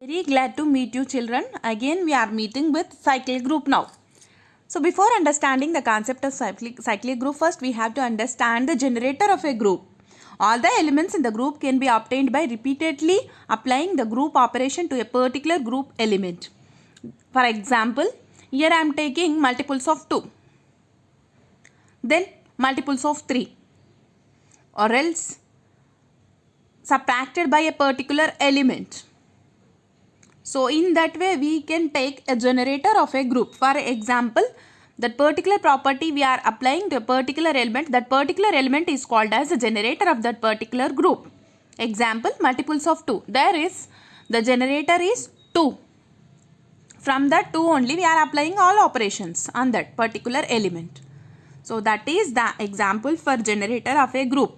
Very glad to meet you children. Again we are meeting with cyclic group now. So before understanding the concept of cyclic group, first we have to understand the generator of a group. All the elements in the group can be obtained by repeatedly applying the group operation to a particular group element. For example, here I am taking multiples of 2, then multiples of 3, or else subtracted by a particular element. So in that way we can take a generator of a group. For example, that particular property we are applying to a particular element, that particular element is called as a generator of that particular group. Example, multiples of 2. There is, the generator is 2. From that 2 only we are applying all operations on that particular element. So that is the example for generator of a group.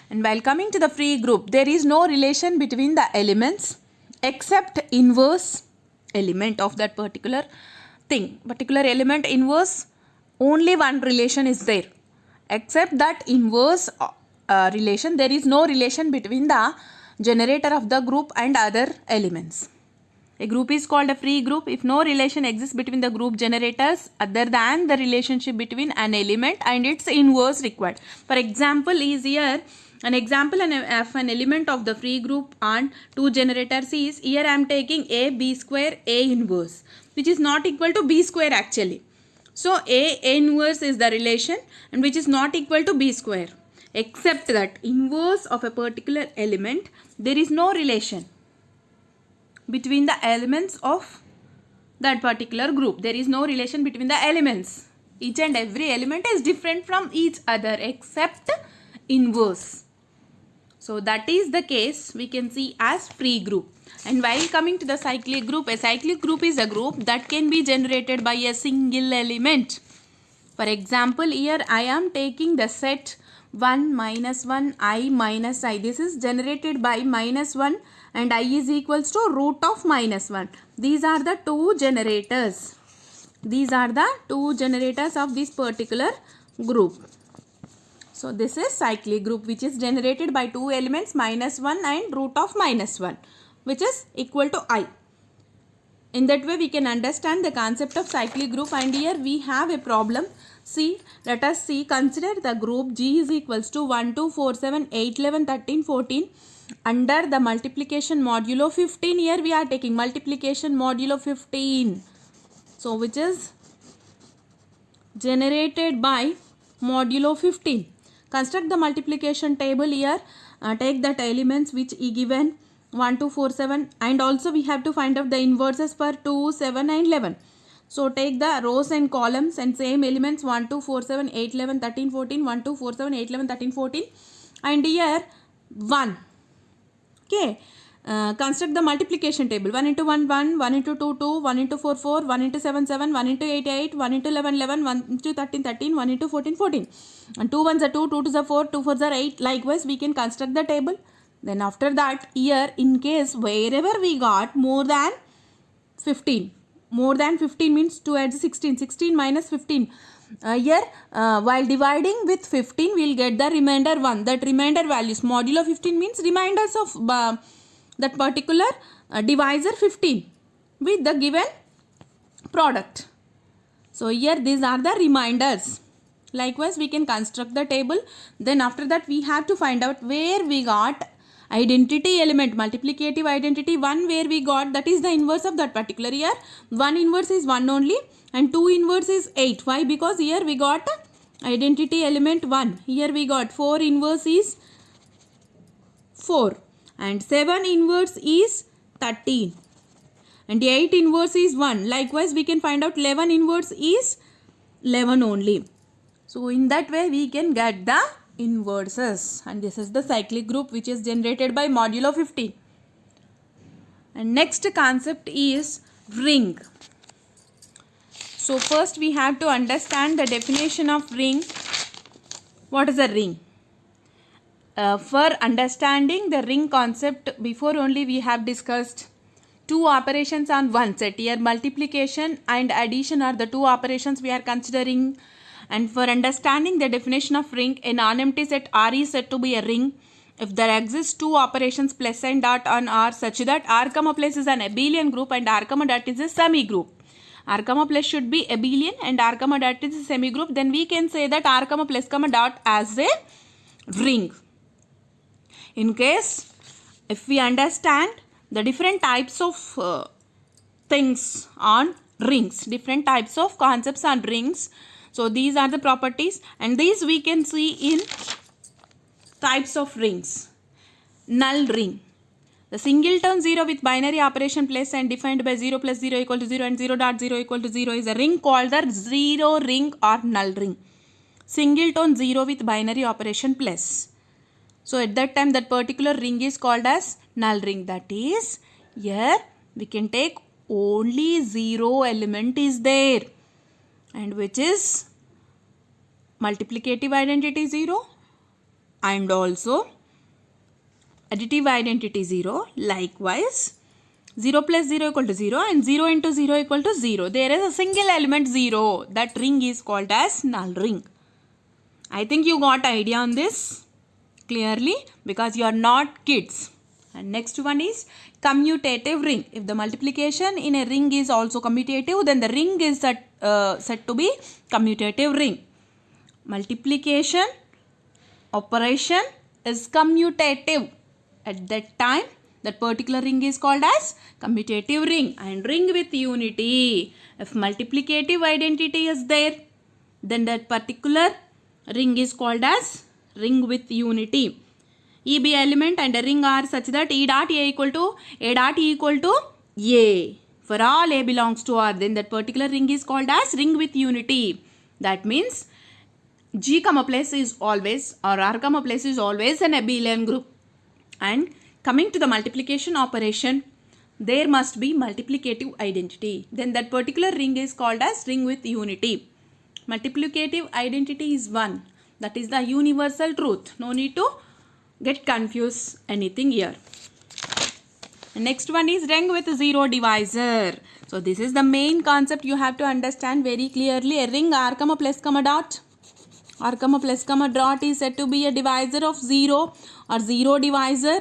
And while coming to the free group, there is no relation between the elements except inverse element of that particular thing. Particular element inverse, only one relation is there. Except that inverse relation, there is no relation between the generator of the group and other elements. A group is called a free group if no relation exists between the group generators other than the relationship between an element and its inverse required. For example, is here an example of an element of the free group on two generators is, here I am taking a b square a inverse, which is not equal to b square actually. So a inverse is the relation and which is not equal to b square. Except that inverse of a particular element, there is no relation between the elements of that particular group. There is no relation between the elements. Each and every element is different from each other except inverse. So that is the case we can see as free group. And while coming to the cyclic group, a cyclic group is a group that can be generated by a single element. For example, here I am taking the set 1 minus 1 I minus I. This is generated by minus 1 and I is equals to root of minus 1. These are the two generators. These are the two generators of this particular group. So this is cyclic group which is generated by two elements minus 1 and root of minus 1, which is equal to I. In that way we can understand the concept of cyclic group. And here we have a problem. See, let us see, consider the group G is equals to 1, 2, 4, 7, 8, 11, 13, 14. Under the multiplication modulo 15, here we are taking multiplication modulo 15. So which is generated by modulo 15. Construct the multiplication table here. Take that elements which is given 1, 2, 4, 7, and also we have to find out the inverses for 2, 7 and 11. So take the rows and columns and same elements 1, 2, 4, 7, 8, 11, 13, 14, 1, 2, 4, 7, 8, 11, 13, 14 and here 1. Okay. Construct the multiplication table. 1 into 1, 1, 1 into 2, 2, 1 into 4, 4, 1 into 7, 7, 1 into 8, 8, 1 into 11, 11, 1 into 13, 13, 1 into 14, 14. And 2 ones are 2, 2 twos are 4, 2 fours are 8. Likewise, we can construct the table. Then after that, here in case wherever we got more than 15. More than 15 means 2 adds 16. 16 minus 15. Here while dividing with 15, we will get the remainder 1. That remainder values modulo 15 means reminders of that particular divisor 15 with the given product. So here these are the reminders. Likewise we can construct the table. Then after that we have to find out where we got identity element, multiplicative identity 1, where we got, that is the inverse of that particular. Here 1 inverse is 1 only and 2 inverse is 8. Why? Because here we got identity element 1. Here we got 4 inverse is 4 and 7 inverse is 13 and 8 inverse is 1. Likewise we can find out 11 inverse is 11 only. So in that way we can get the inverses, and this is the cyclic group which is generated by modulo 15. And next concept is ring. So first we have to understand the definition of ring. What is a ring? For understanding the ring concept, before only we have discussed two operations on one set. Here multiplication and addition are the two operations we are considering. And for understanding the definition of ring, a non-empty set R is said to be a ring if there exist two operations plus and dot on R such that R comma plus is an abelian group and R comma dot is a semi group. R comma plus should be abelian and R comma dot is a semi group. Then we can say that R comma plus comma dot as a ring. In case if we understand the different types of things on rings, different types of concepts on rings. So these are the properties, and these we can see in types of rings. Null ring. The singleton 0 with binary operation plus and defined by 0 plus 0 equal to 0 and 0 dot 0 equal to 0 is a ring called the zero ring or null ring. Singleton 0 with binary operation plus. So at that time that particular ring is called as null ring. That is, here we can take only 0 element is there, and which is multiplicative identity 0 and also additive identity 0. Likewise 0 plus 0 equal to 0 and 0 into 0 equal to 0. There is a single element 0. That ring is called as null ring. I think you got idea on this clearly because you are not kids. And next one is commutative ring. If the multiplication in a ring is also commutative, then the ring is said to be commutative ring. Multiplication operation is commutative. At that time, that particular ring is called as commutative ring. And ring with unity. If multiplicative identity is there, then that particular ring is called as ring with unity. E be element and a ring are such that E dot A equal to A dot E equal to A. For all A belongs to R, then that particular ring is called as ring with unity. That means G comma plus is always, or R comma plus is always an abelian group. And coming to the multiplication operation, there must be multiplicative identity. Then that particular ring is called as ring with unity. Multiplicative identity is 1. That is the universal truth. No need to get confused anything here. The next one is ring with zero divisor. So this is the main concept you have to understand very clearly. A ring R comma plus comma dot. R comma plus comma dot is said to be a divisor of 0 or 0 divisor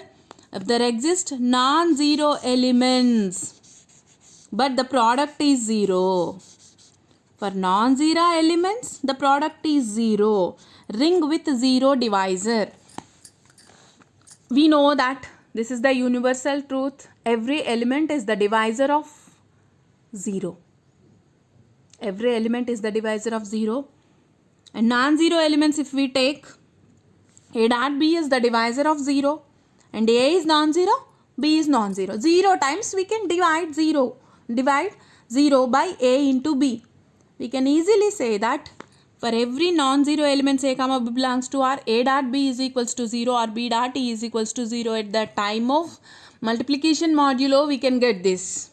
if there exist non-zero elements but the product is 0. For non-zero elements the product is 0. Ring with 0 divisor. We know that this is the universal truth. Every element is the divisor of 0. Every element is the divisor of 0. And non-zero elements if we take, A dot B is the divisor of 0. And A is non-zero, B is non-zero. 0 times we can divide 0. Divide 0 by A into B. We can easily say that for every non-zero element A comma B belongs to R, A dot B is equals to 0 or B dot E is equals to 0. At the time of multiplication modulo, we can get this.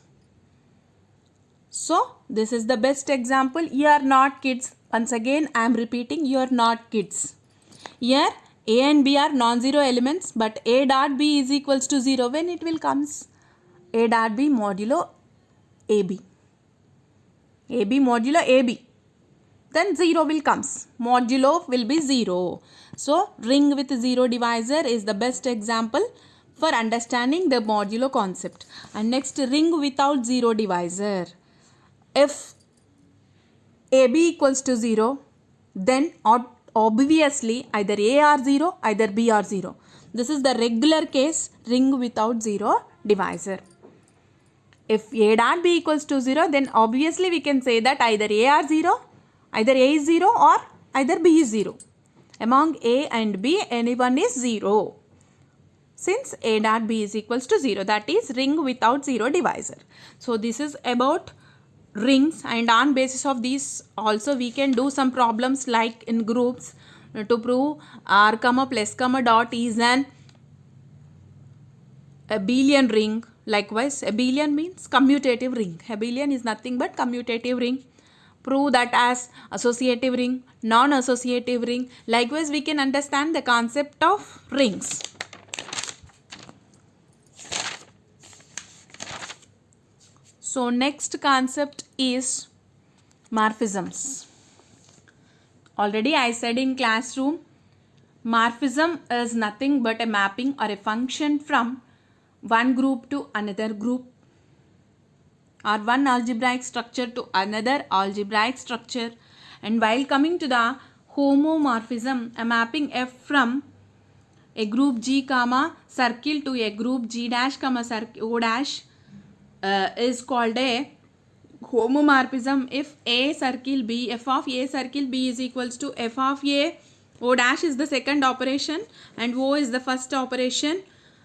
So, this is the best example. You are not kids. Once again, I am repeating, you are not kids. Here, A and B are non-zero elements, but A dot B is equals to 0. When it will comes? A dot B modulo AB. AB modulo AB. Then 0 will comes. Modulo will be 0. So, ring with 0 divisor is the best example for understanding the modulo concept. And next, ring without 0 divisor. If AB equals to 0, then obviously either A are 0, either B are 0. This is the regular case ring without 0 divisor. If A dot B equals to 0, then obviously we can say that either A are 0, either A is 0 or either B is 0. Among A and B, anyone is 0. Since A dot B is equals to 0, that is ring without 0 divisor. So this is about rings, and on basis of these also we can do some problems like in groups to prove R comma plus comma dot is an abelian ring. Likewise, abelian means commutative ring. Abelian is nothing but commutative ring. Prove that as associative ring, non-associative ring. Likewise, we can understand the concept of rings. So next concept is morphisms. Already I said in classroom, Morphism is nothing but a mapping or a function from one group to another group, or one algebraic structure to another algebraic structure. And while coming to the homomorphism, a mapping F from a group G comma circle to a group G dash comma O dash is called a homomorphism if A circle B, f of A circle B is equals to f of A, O dash is the second operation and O is the first operation,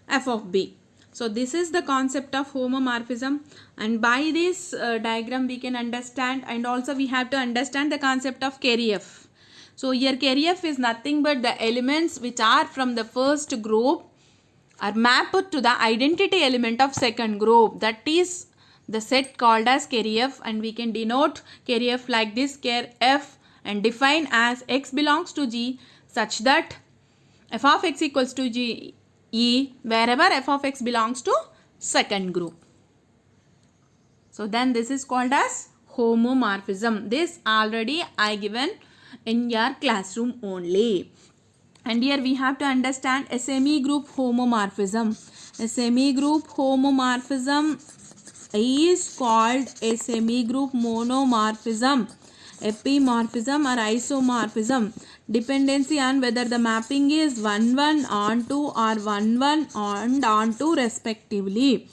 f of B. So this is the concept of homomorphism, and by this diagram we can understand, and also we have to understand the concept of KRF. So here KRF is nothing but the elements which are from the first group are mapped to the identity element of second group. That is the set called as KRF, and we can denote KRF like this, KRF, and define as x belongs to G such that f of x equals to G E wherever f of x belongs to second group. So then this is called as homomorphism. This already I given in your classroom only. And here we have to understand a semi-group homomorphism. A semi-group homomorphism is called a semi-group monomorphism, epimorphism or isomorphism, dependency on whether the mapping is 1 onto or 1 and onto respectively.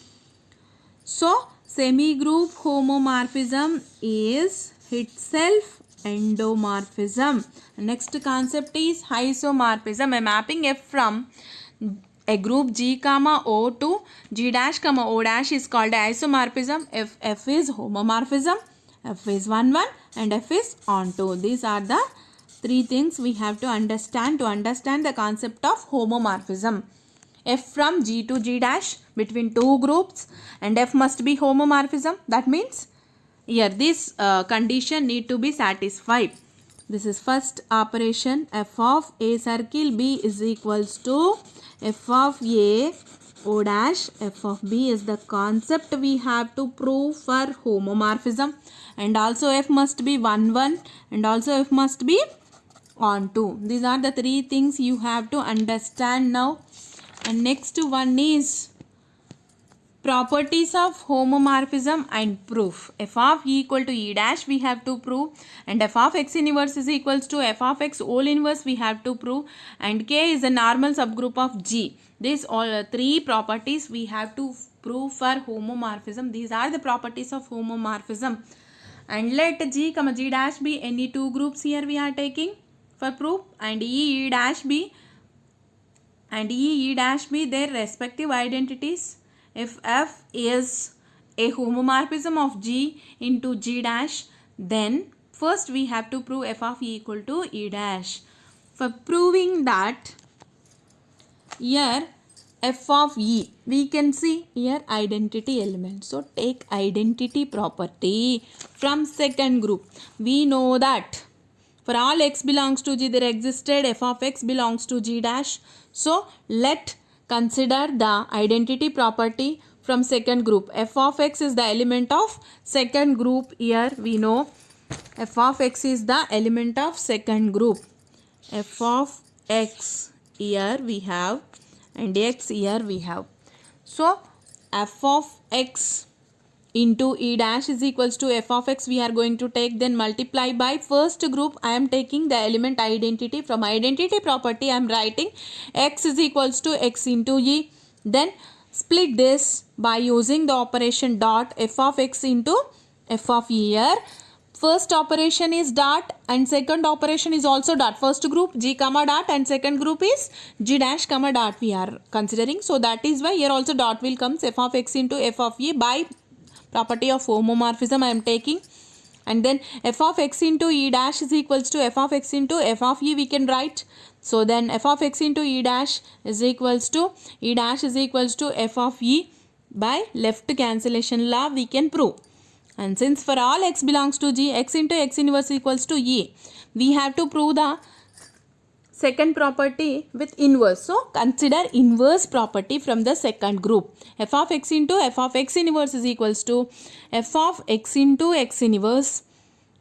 So semi-group homomorphism is itself endomorphism. Next concept is isomorphism, a mapping F from a group G comma O to G dash comma O dash is called isomorphism if F is homomorphism, F is 1 and F is onto. These are the three things we have to understand the concept of homomorphism. F from G to G dash between two groups, and F must be homomorphism. That means here this condition need to be satisfied. This is first operation, f of A circle B is equals to f of A O dash f of B is the concept we have to prove for homomorphism, and also f must be 1 and also f must be onto. These are the three things you have to understand now. And next one is properties of homomorphism and proof. F of E equal to E dash we have to prove, and f of x inverse is equals to f of x whole inverse we have to prove, and K is a normal subgroup of G. These all three properties we have to prove for homomorphism. These are the properties of homomorphism. And let G comma G dash be any two groups here we are taking for proof, and E dash be and E dash be their respective identities. If F is a homomorphism of G into G dash, then first we have to prove f of E equal to E dash. For proving that, here f of E, we can see here identity element. So take identity property from second group. We know that for all x belongs to G, there existed f of x belongs to G dash. So let consider the identity property from second group. F of x is the element of second group. Here we know f of x is the element of second group. F of x here we have, and x here we have. So f of x into E dash is equals to f of x we are going to take, then multiply by first group. I am taking the element identity. From identity property I am writing x is equals to x into E. Then split this by using the operation dot, f of x into f of E. Here first operation is dot and second operation is also dot. First group G comma dot and second group is G dash comma dot we are considering. So that is why here also dot will come. F of x into f of E by property of homomorphism I am taking, and then f of x into E dash is equals to f of x into f of E we can write. So then f of x into E dash is equals to E dash is equals to f of E. By left cancellation law we can prove. And since for all x belongs to G, x into x inverse equals to E, we have to prove the second property with inverse. So consider inverse property from the second group. F of x into f of x inverse is equals to f of x into x inverse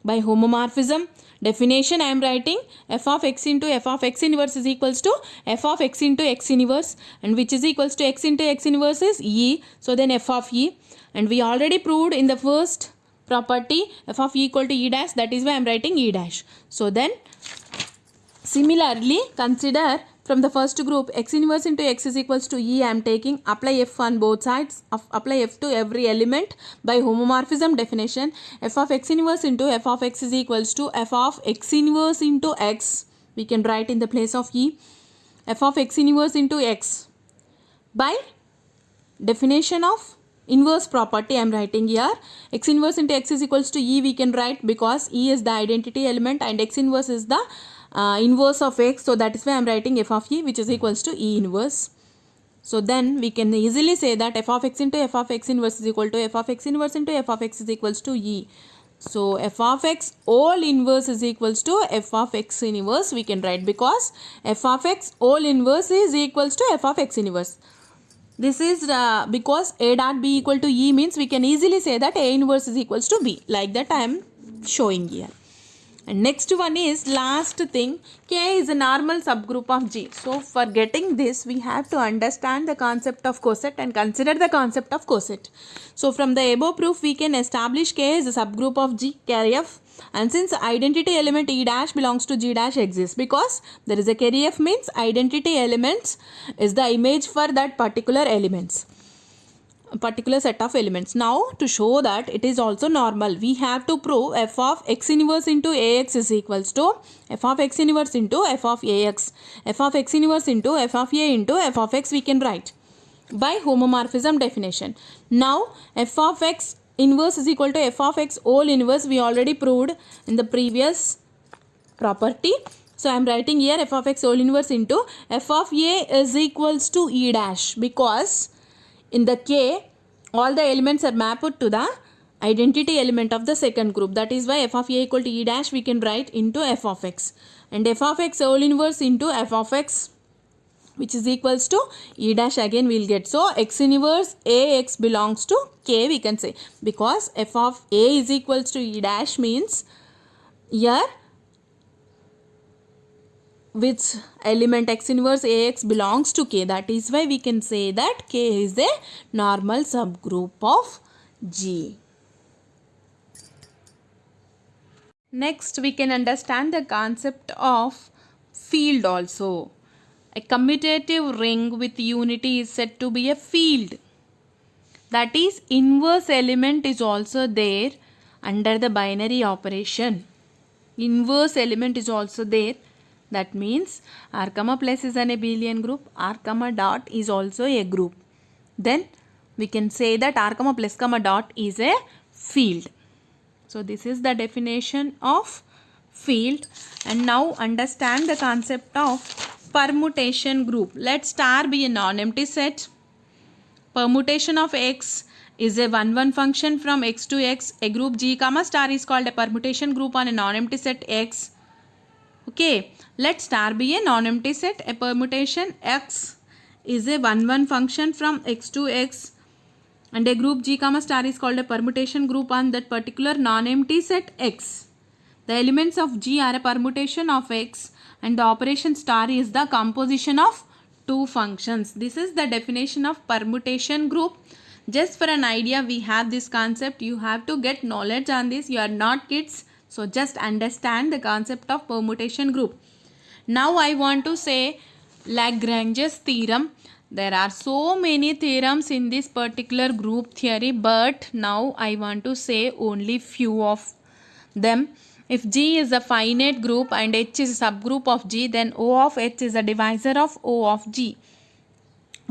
by homomorphism Definition I am writing f of x into f of x inverse is equals to f of x into x inverse, and which is equals to x into x inverse is e. So then f of e, and we already proved in the first property f of e equal to e dash, that is why I am writing e dash. So then similarly consider from the first group x inverse into x is equals to e. I am taking, apply f on both sides, apply f to every element by homomorphism definition. F of x inverse into f of x is equals to f of x inverse into x, we can write in the place of e, f of x inverse into x by definition of inverse property I am writing here. X inverse into x is equals to e, we can write because e is the identity element and x inverse is the inverse of x. So that is why I am writing f of e, which is equals to e inverse. So then we can easily say that f of x into f of x inverse is equal to f of x inverse into f of x is equals to e. So f of x all inverse is equals to f of x inverse, we can write, because f of x all inverse is equals to f of x inverse. This is because a dot b equal to e means we can easily say that a inverse is equals to b, like that I am showing here. And next one is last thing, K is a normal subgroup of G. So for getting this, we have to understand the concept of coset and consider the concept of coset. So from the above proof, we can establish K is a subgroup of G, carry F. And since identity element E dash belongs to G dash exists, because there is a carry F means identity elements is the image for that particular elements. A particular set of elements. Now to show that it is also normal, we have to prove f of x inverse into ax is equals to f of x inverse into f of ax. F of x inverse into f of a into f of x we can write by homomorphism definition. Now f of x inverse is equal to f of x whole inverse, we already proved in the previous property. So I am writing here f of x whole inverse into f of a is equals to e dash, because in the K, all the elements are mapped to the identity element of the second group. That is why f of a equal to e dash we can write into f of x. And f of x whole inverse into f of x, which is equals to e dash again we will get. So x inverse ax belongs to K, we can say, because f of a is equals to e dash means here which element x inverse ax belongs to K. That is why we can say that K is a normal subgroup of G. Next, we can understand the concept of field also. A commutative ring with unity is said to be a field. That is, inverse element is also there under the binary operation. Inverse element is also there. That means r comma plus is an abelian group, r comma dot is also a group. Then we can say that r comma plus comma dot is a field. So this is the definition of field. And now understand the concept of permutation group. Let star be a non-empty set. Permutation of x is a 1-1 function from x to x. A group G comma star is called a permutation group on a non-empty set x. Okay, let star be a non-empty set. A permutation x is a 1-1 function from x to x, and a group G comma star is called a permutation group on that particular non-empty set x. The elements of G are a permutation of x, and the operation star is the composition of two functions. This is the definition of permutation group. Just for an idea, we have this concept. You have to get knowledge on this. You are not kids. So just understand the concept of permutation group. Now I want to say Lagrange's theorem. There are so many theorems in this particular group theory, but now I want to say only few of them. If G is a finite group and H is a subgroup of G, then O of H is a divisor of O of G.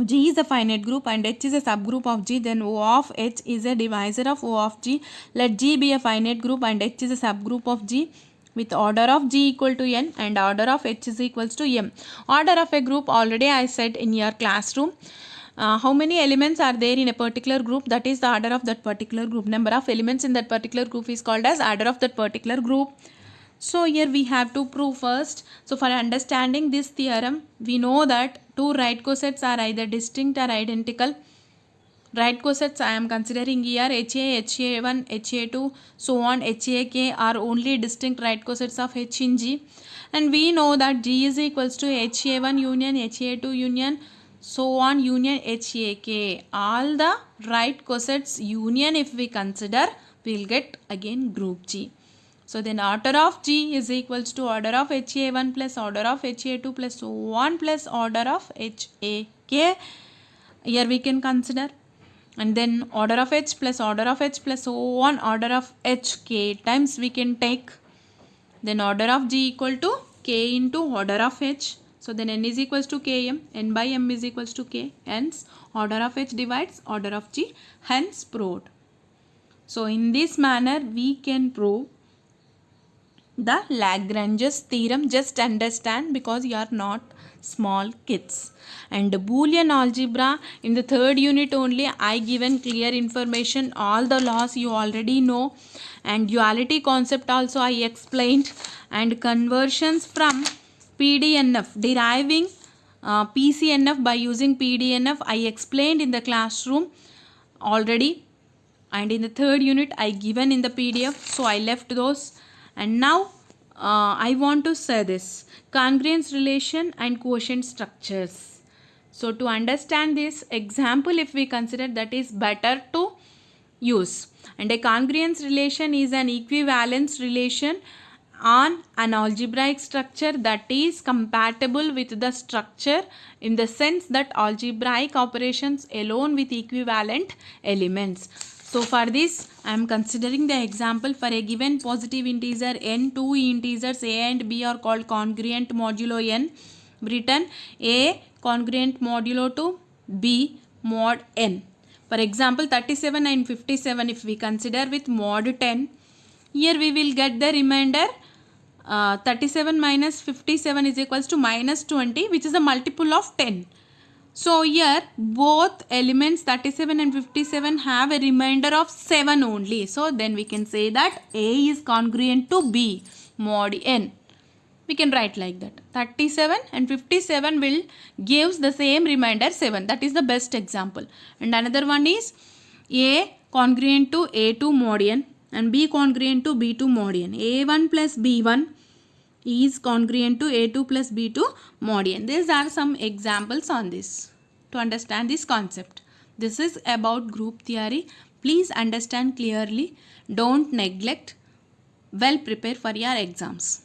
G is a finite group and H is a subgroup of G, then O of H is a divisor of O of G. Let G be a finite group and H is a subgroup of G with order of G equal to n and order of H is equals to m. Order of a group already I said in your classroom. How many elements are there in a particular group? That is the order of that particular group. Number of elements in that particular group is called as order of that particular group. So here we have to prove first. So for understanding this theorem, we know that two right cosets are either distinct or identical. Right cosets I am considering here HA, HA1, HA2, so on, HAK are only distinct right cosets of H in G. And we know that G is equals to HA1 union, HA2 union, so on union HAK. All the right cosets union if we consider, we will get again group G. So then order of G is equals to order of HA1 plus order of HA2 plus so on plus order of HAK. Here we can consider. And then order of H plus order of H plus so on order of HK times we can take. Then order of G equal to K into order of H. So then N is equals to Km. N by M is equals to K. Hence order of H divides order of G. Hence proved. So in this manner we can prove the Lagrange's theorem. Just understand because you are not small kids. And Boolean algebra in the third unit only I given clear information. All the laws you already know, and duality concept also I explained, and conversions from PDNF, deriving PCNF by using PDNF I explained in the classroom already, and in the third unit I given in the PDF, so I left those. And now I want to say this congruence relation and quotient structures. So to understand this example, if we consider, that is better to use. And a congruence relation is an equivalence relation on an algebraic structure that is compatible with the structure in the sense that algebraic operations alone with equivalent elements. So for this I am considering the example for a given positive integer n. Two integers a and b are called congruent modulo n. Written a congruent modulo to b mod n. For example 37 and 57 if we consider with mod 10, here we will get the remainder 37 minus 57 is equals to minus 20, which is a multiple of 10. So here both elements 37 and 57 have a remainder of 7 only. So then we can say that A is congruent to B mod n. We can write like that. 37 and 57 will gives the same remainder 7. That is the best example. And another one is A congruent to A2 mod n and B congruent to B2 mod n. A1 plus B1 is congruent to A2 plus B2 mod n. These are some examples on this to understand this concept. This is about group theory. Please understand clearly. Don't neglect. Well prepare for your exams.